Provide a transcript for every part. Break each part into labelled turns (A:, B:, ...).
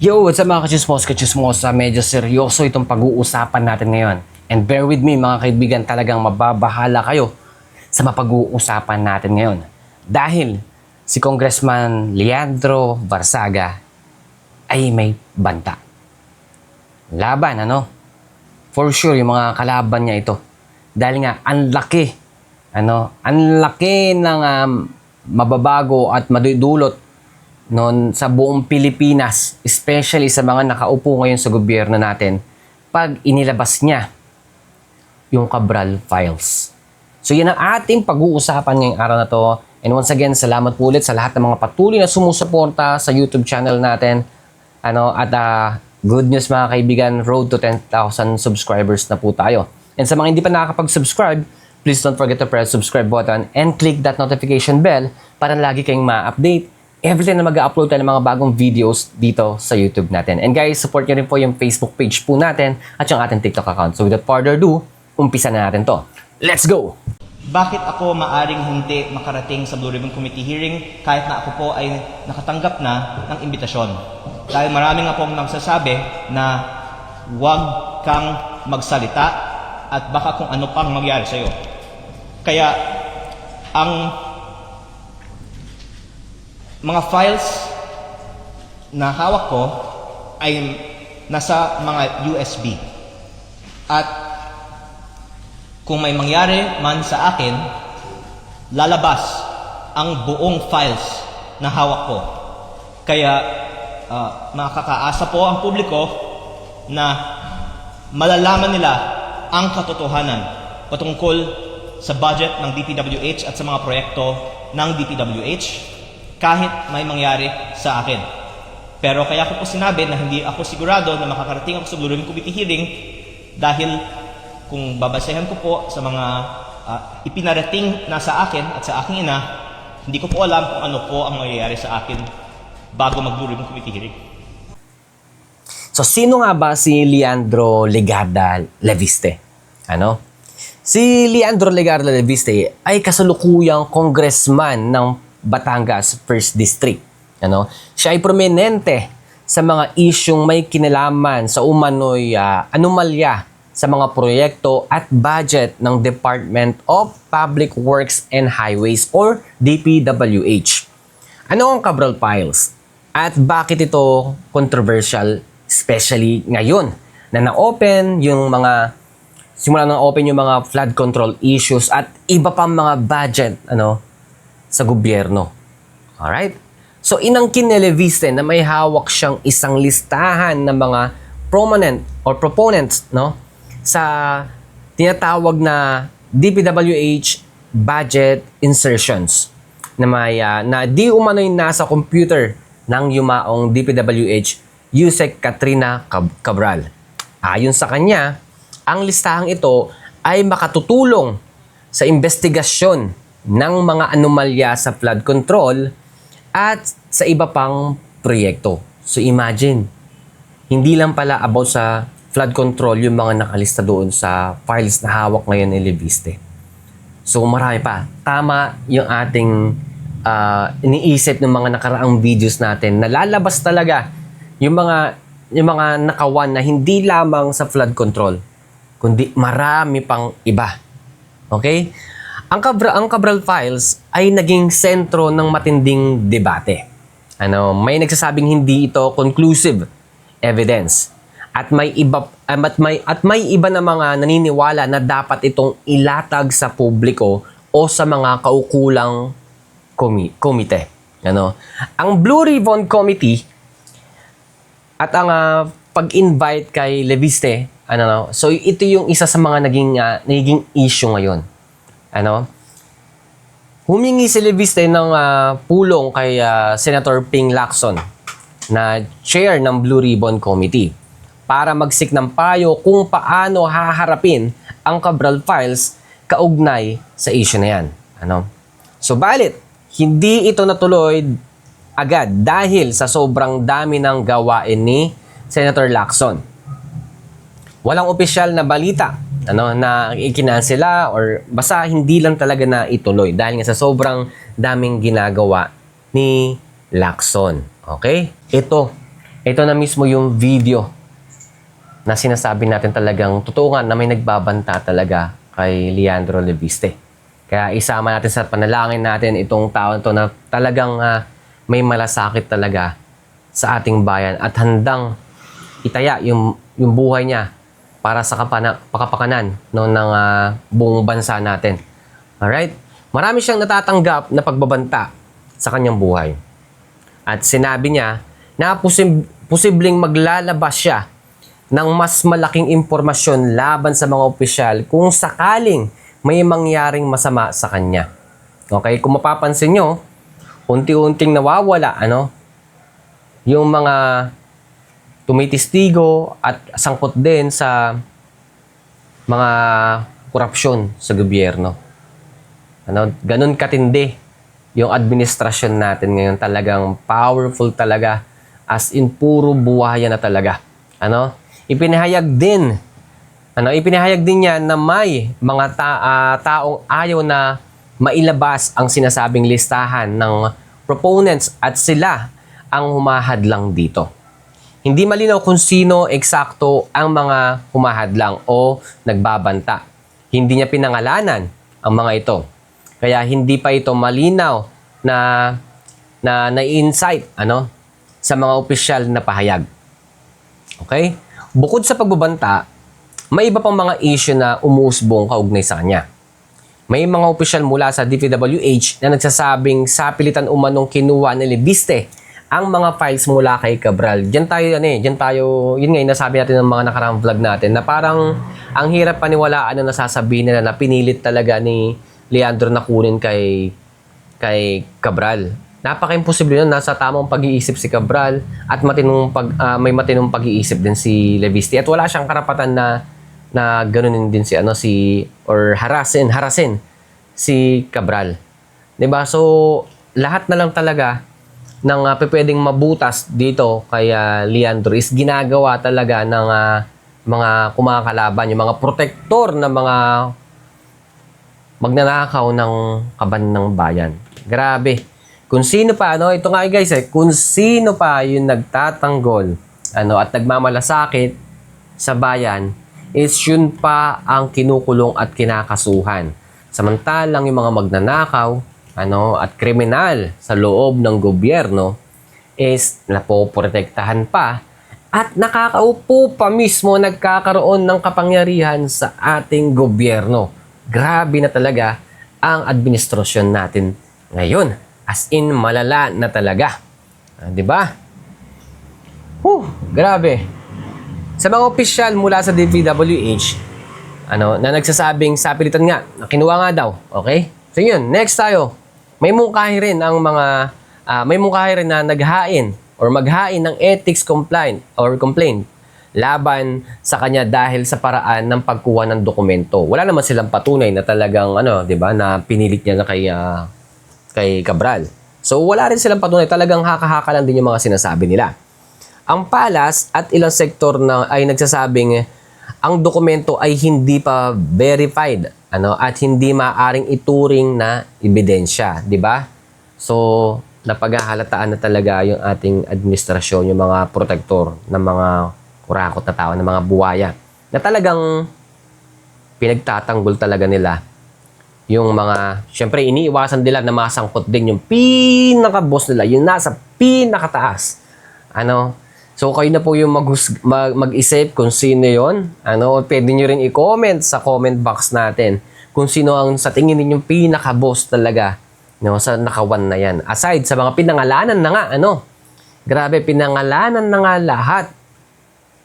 A: Yo, what's up mga kachismosa? Medyo seryoso itong pag-uusapan natin ngayon. And bear with me mga kaibigan, talagang mababahala kayo sa mapag-uusapan natin ngayon. Dahil si Congressman Leandro Barsaga ay may banta. Laban, ano? For sure, yung mga kalaban niya ito. Dahil nga, ang laki ng mababago at madudulot noon sa buong Pilipinas, especially sa mga nakaupo ngayon sa gobyerno natin, pag inilabas niya yung Cabral Files. So yan ang ating pag-uusapan ngayong araw na to. And once again, salamat po ulit sa lahat ng mga patuloy na sumusuporta sa YouTube channel natin. Good news mga kaibigan, road to 10,000 subscribers na po tayo. And sa mga hindi pa nakakapag-subscribe, please don't forget to press subscribe button and click that notification bell para lagi kayong ma-update every time na mag-upload tayo ng mga bagong videos dito sa YouTube natin. And guys, support nyo rin po yung Facebook page po natin at yung ating TikTok account. So without further ado, umpisa na natin to. Let's go!
B: Bakit ako maaring hindi makarating sa Blue Ribbon Committee hearing kahit na ako po ay nakatanggap na ng imbitasyon? Dahil marami nga pong nagsasabi na huwag kang magsalita at baka kung ano pang magyari sa'yo. Kaya ang mga files na hawak ko ay nasa mga USB. At kung may mangyari man sa akin, lalabas ang buong files na hawak ko. Kaya makakaasa po ang publiko na malalaman nila ang katotohanan patungkol sa budget ng DPWH at sa mga proyekto ng DPWH kahit may mangyari sa akin. Pero kaya ko po sinabi na hindi ako sigurado na makakarating ako sa Blue Ribbon Committee hearing dahil kung babasehan ko po sa mga ipinarating na sa akin at sa aking ina, hindi ko po alam kung ano po ang mangyayari sa akin bago mag Blue Ribbon Committee hearing.
A: So sino nga ba si Leandro Legarda Leviste? Si Leandro Legarda Leviste ay kasalukuyang congressman ng Batangas 1st District. Siya ay prominente sa mga isyung may kinalaman sa umano'y anomalya sa mga proyekto at budget ng Department of Public Works and Highways or DPWH. Ano ang Cabral Files? At bakit ito controversial, especially ngayon na na-open yung mga simula na open yung mga flood control issues at iba pang mga budget sa gobyerno. Alright? So inangkin ni Leviste na may hawak siyang isang listahan ng mga prominent or proponents sa tinatawag na DPWH budget insertions na may na di umano'y nasa computer ng yumaong DPWH Yusek Katrina Cabral. Ayon sa kanya, ang listahang ito ay makatutulong sa investigasyon ng mga anomalya sa flood control at sa iba pang proyekto. So imagine, hindi lang pala about sa flood control yung mga nakalista doon sa files na hawak ngayon ni Leviste. So marami pa. Tama yung ating iniisip ng mga nakaraang videos natin na lalabas talaga yung mga nakawan na hindi lamang sa flood control, kundi marami pang iba. Okay? Ang Cabral Files ay naging sentro ng matinding debate. May nagsasabing hindi ito conclusive evidence. At may iba na mga naniniwala na dapat itong ilatag sa publiko o sa mga kaukulang komite. Ang Blue Ribbon Committee at ang pag-invite kay Leviste, so ito yung isa sa mga naging issue ngayon. Humingi si Leviste ng pulong kay Senator Ping Lacson na chair ng Blue Ribbon Committee para magsik ng payo kung paano haharapin ang Cabral Files kaugnay sa issue na yan. So balit, hindi ito natuloy agad dahil sa sobrang dami ng gawain ni Senator Lacson. Walang opisyal na balita na ikinansela or basta hindi lang talaga na ituloy dahil nga sa sobrang daming ginagawa ni Lacson. Okay? Ito Ito na mismo yung video na sinasabi natin talagang totoo nga na may nagbabanta talaga kay Leandro Leviste. Kaya isama natin sa panalangin natin itong tao to na talagang may malasakit talaga sa ating bayan at handang itaya yung buhay niya para sa kapakanan no, ng buong bansa natin. Alright? Marami siyang natatanggap na pagbabanta sa kanyang buhay. At sinabi niya na posibleng maglalabas siya ng mas malaking impormasyon laban sa mga opisyal kung sakaling may mangyaring masama sa kanya. Okay? Kung mapapansin nyo, unti-unting nawawala, yung mga tumitistigo at sangkot din sa mga korupsyon sa gobyerno. Ganun katindi yung administrasyon natin ngayon. Talagang powerful talaga. As in, puro buhaya na talaga. Ipinahayag din niya na may mga taong ayaw na mailabas ang sinasabing listahan ng proponents at sila ang humahadlang dito. Hindi malinaw kung sino eksakto ang mga humahadlang o nagbabanta. Hindi niya pinangalanan ang mga ito. Kaya hindi pa ito malinaw na insight sa mga opisyal na pahayag. Okay? Bukod sa pagbabanta, may iba pang mga issue na umuusbong kaugnay sa kanya. May mga opisyal mula sa DPWH na nagsasabing sapilitan umanong kinuha ni Leviste ang mga files mula kay Cabral. Diyan tayo, yun nga yung nasabi natin ng mga nakaraang vlog natin na parang ang hirap paniwalaan na nasasabihin nila na pinilit talaga ni Leandro na kunin kay Cabral. Napaka-imposible yun. Nasa tamang pag-iisip si Cabral at may matinong pag-iisip din si Leviste. At wala siyang karapatan na ganunin din or harasin si Cabral. 'Di ba? So, lahat na lang talaga ng pwedeng mabutas dito kay Leandro is ginagawa talaga ng mga kumakalaban, yung mga protektor na mga magnanakaw ng kaban ng bayan. Grabe. Kung sino pa, ito nga guys, kung sino pa yung nagtatanggol, at nagmamalasakit sa bayan, is yun pa ang kinukulong at kinakasuhan. Samantalang yung mga magnanakaw, at kriminal sa loob ng gobyerno, is napoprotektahan pa at nakakaupo pa mismo nagkakaroon ng kapangyarihan sa ating gobyerno. Grabe na talaga ang administrasyon natin ngayon. As in, malala na talaga. Di ba? Grabe. Sa mga opisyal mula sa DPWH, na nagsasabing sapilitan nga, kinuha nga daw. Okay? So yun, next tayo. May mungkahi rin na naghain or maghain ng ethics complaint laban sa kanya dahil sa paraan ng pagkuha ng dokumento. Wala naman silang patunay na talagang, di ba, na pinilit niya na kay Cabral. So, wala rin silang patunay. Talagang haka-haka lang din yung mga sinasabi nila. Ang palas at ilang sektor ay nagsasabing ang dokumento ay hindi pa verified at hindi maaring ituring na ebidensya. Di ba? So, napaghahalataan na talaga yung ating administrasyon, yung mga protektor ng mga kurakot na tao, ng mga buwaya, na talagang pinagtatanggol talaga nila yung mga, syempre iniiwasan nila na masangkot din yung pinaka-boss nila, yung nasa pinakataas. So kayo na po yung mag-isip kung sino yun. Pwede nyo rin i-comment sa comment box natin kung sino ang sa tingin ninyong pinaka-boss talaga sa nakawan na yan. Aside sa mga pinangalanan na nga, grabe, pinangalanan na nga lahat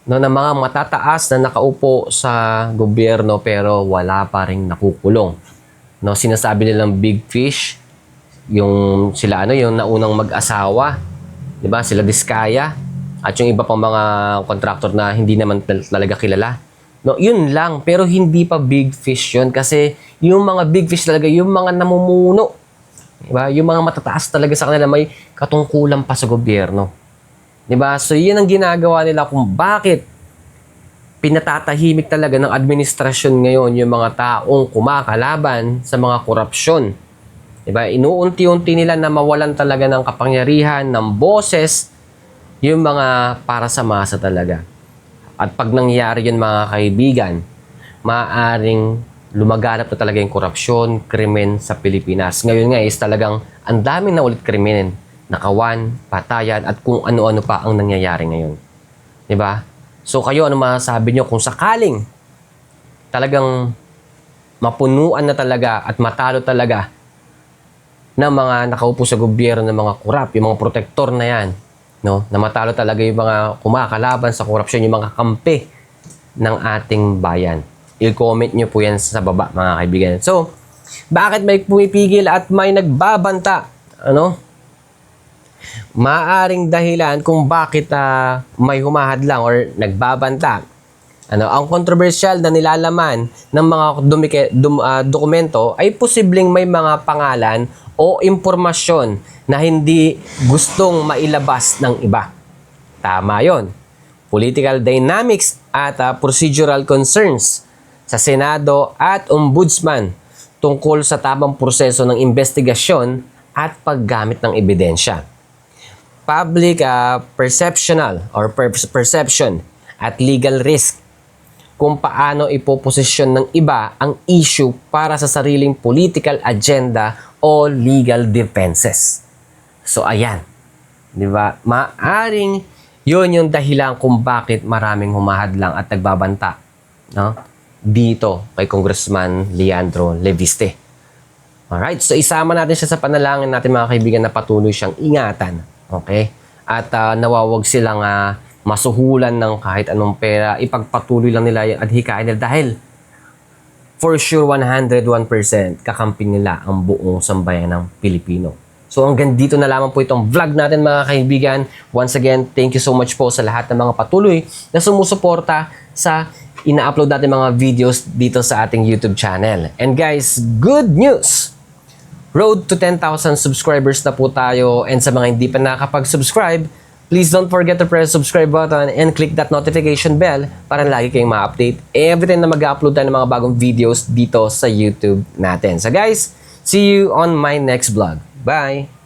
A: ng mga matataas na nakaupo sa gobyerno pero wala pa rin nakukulong. Sinasabi nilang big fish, yung sila yung naunang mag-asawa, 'di ba? Sila Diskaya at yung iba pang mga contractor na hindi naman talaga kilala. Yun lang, pero hindi pa big fish 'yun kasi yung mga big fish talaga yung mga namumuno. 'Di ba? Yung mga matataas talaga sa kanila may katungkulan pa sa gobyerno. 'Di ba? So 'yun ang ginagawa nila kung bakit pinatatahimik talaga ng administrasyon ngayon yung mga taong kumakalaban sa mga korupsyon. Diba? Inuunti-unti nila na mawalan talaga ng kapangyarihan, ng boses, yung mga para sa masa talaga. At pag nangyari yun mga kaibigan, maaaring lumaganap na talaga yung korupsyon, krimen sa Pilipinas. Ngayon nga is talagang ang dami na ulit krimen, nakawan, patayan, at kung ano-ano pa ang nangyayari ngayon. Diba? So kayo, ano masasabi nyo kung sakaling talagang mapunuan na talaga at matalo talaga ng mga nakaupo sa gobyerno ng mga kurap, yung mga protektor na yan, no? Na matalo talaga yung mga kumakalaban sa korupsyon, yung mga kampi ng ating bayan. I-comment nyo po yan sa baba, mga kaibigan. So, bakit may pumipigil at may nagbabanta? Ano? Maaring dahilan kung bakit may humahadlang or nagbabanta. Ano, ang kontrobersyal na nilalaman ng mga dokumento ay posibleng may mga pangalan o impormasyon na hindi gustong mailabas ng iba. Tama yon. Political dynamics at procedural concerns sa Senado at Ombudsman tungkol sa tamang proseso ng investigasyon at paggamit ng ebidensya. Public perception at legal risk kung paano ipoposisyon ng iba ang issue para sa sariling political agenda o legal defenses. So, ayan. Di ba? Maaring yun yung dahilan kung bakit maraming humahadlang at nagbabanta, no? Dito kay Congressman Leandro Leviste. Alright? So, isama natin siya sa panalangin natin mga kaibigan na patuloy siyang ingatan. Okay? At nawawag silang masuhulan ng kahit anong pera, ipagpatuloy lang nila yung adhikain nila dahil for sure 101% kakampi nila ang buong sambayan ng Pilipino. So hanggang dito na lamang po itong vlog natin mga kaibigan. Once again, thank you so much po sa lahat ng mga patuloy na sumusuporta sa ina-upload natin mga videos dito sa ating YouTube channel. And guys, good news! Road to 10,000 subscribers na po tayo, and sa mga hindi pa nakakapag-subscribe, please don't forget to press the subscribe button and click that notification bell para lagi kayong ma-update every time na mag-upload tayo ng mga bagong videos dito sa YouTube natin. So guys, see you on my next vlog. Bye!